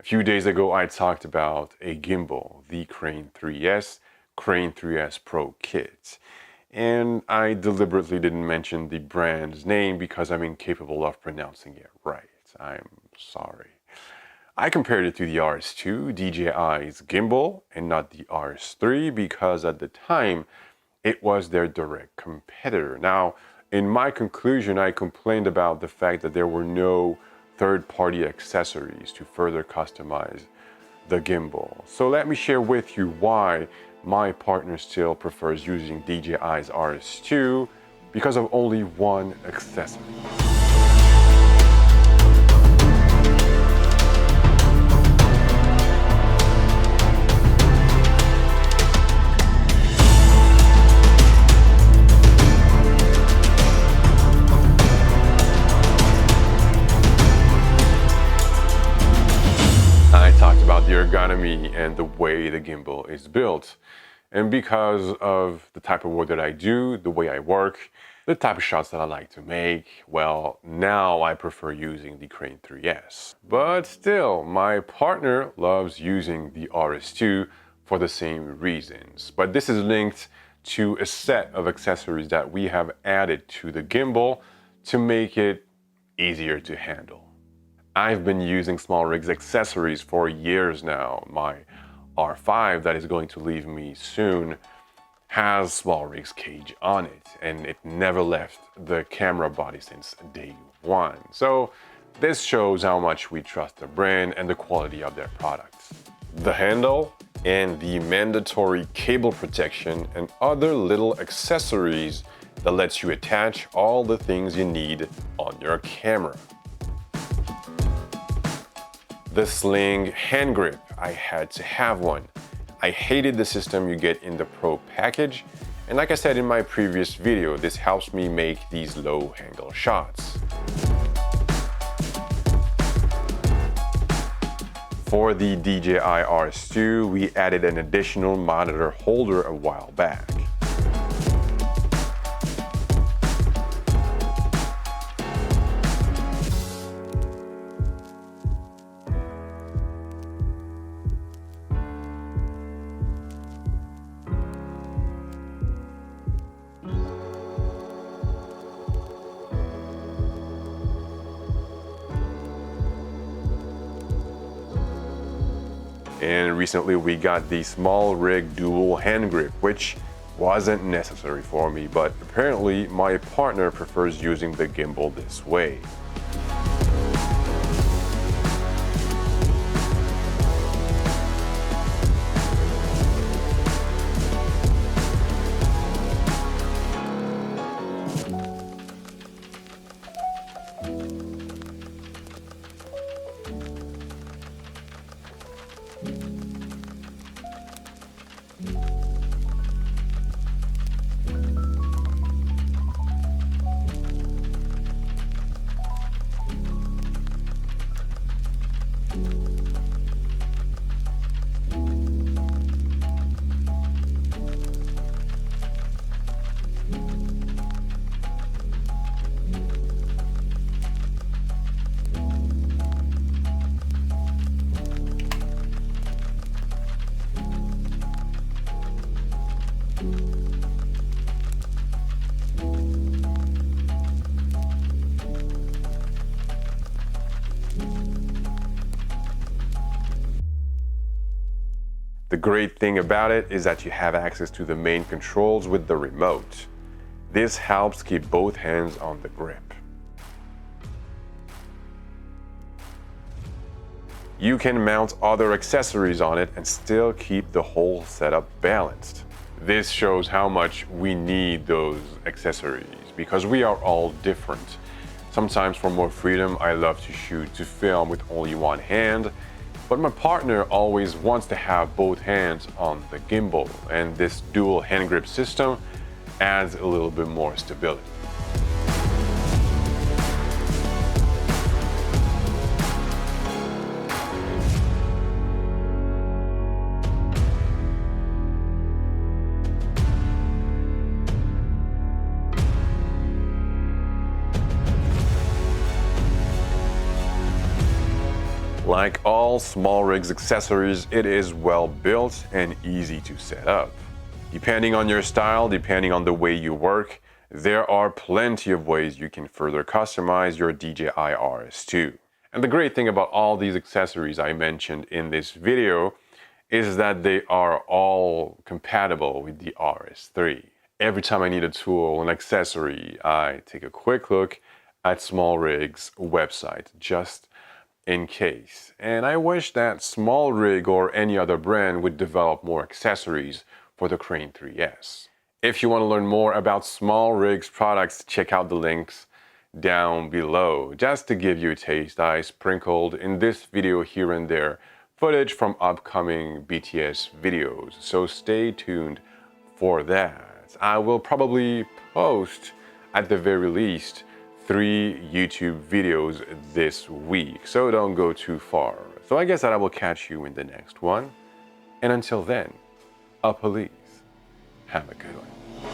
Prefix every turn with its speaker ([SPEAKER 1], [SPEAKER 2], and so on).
[SPEAKER 1] few days ago, I talked about a gimbal, the Crane 3S, Crane 3S Pro Kit. And I deliberately didn't mention the brand's name because I'm incapable of pronouncing it right. I'm sorry. I compared it to the RS2, DJI's gimbal, and not the RS3 because at the time, it was their direct competitor. Now, in my conclusion, I complained about the fact that there were no third-party accessories to further customize the gimbal. So let me share with you why my partner still prefers using DJI's RS2 because of only one accessory. About the ergonomy and the way the gimbal is built. And because of the type of work that I do, the way I work, the type of shots that I like to make, well, now I prefer using the Crane 3S. But still, my partner loves using the RS2 for the same reasons. But this is linked to a set of accessories that we have added to the gimbal to make it easier to handle. I've been using SmallRig's accessories for years now. My R5 that is going to leave me soon has SmallRig's cage on it, and it never left the camera body since day one. So this shows how much we trust the brand and the quality of their products. The handle and the mandatory cable protection and other little accessories that lets you attach all the things you need on your camera. The Sling hand grip, I had to have one. I hated the system you get in the Pro package, and like I said in my previous video, this helps me make these low angle shots. For the DJI RS2, we added an additional monitor holder a while back. And recently we got the SmallRig dual hand grip, which wasn't necessary for me, but apparently my partner prefers using the gimbal this way. The great thing about it is that you have access to the main controls with the remote. This helps keep both hands on the grip. You can mount other accessories on it and still keep the whole setup balanced. This shows how much we need those accessories because we are all different. Sometimes for more freedom, I love to shoot to film with only one hand, but my partner always wants to have both hands on the gimbal, and this dual hand grip system adds a little bit more stability. Like all SmallRig's accessories, it is well built and easy to set up. Depending on your style, depending on the way you work, there are plenty of ways you can further customize your DJI RS2. And the great thing about all these accessories I mentioned in this video is that they are all compatible with the RS3. Every time I need a tool, an accessory, I take a quick look at SmallRig's website just in case. And I wish that SmallRig or any other brand would develop more accessories for the Crane 3S. If you want to learn more about SmallRig's products, check out the links down below. Just to give you a taste, I sprinkled in this video here and there footage from upcoming BTS videos, so stay tuned for that. I will probably post, at the very least, 3 YouTube videos this week, so don't go too far. So I guess that I will catch you in the next one, and until then, please have a good one.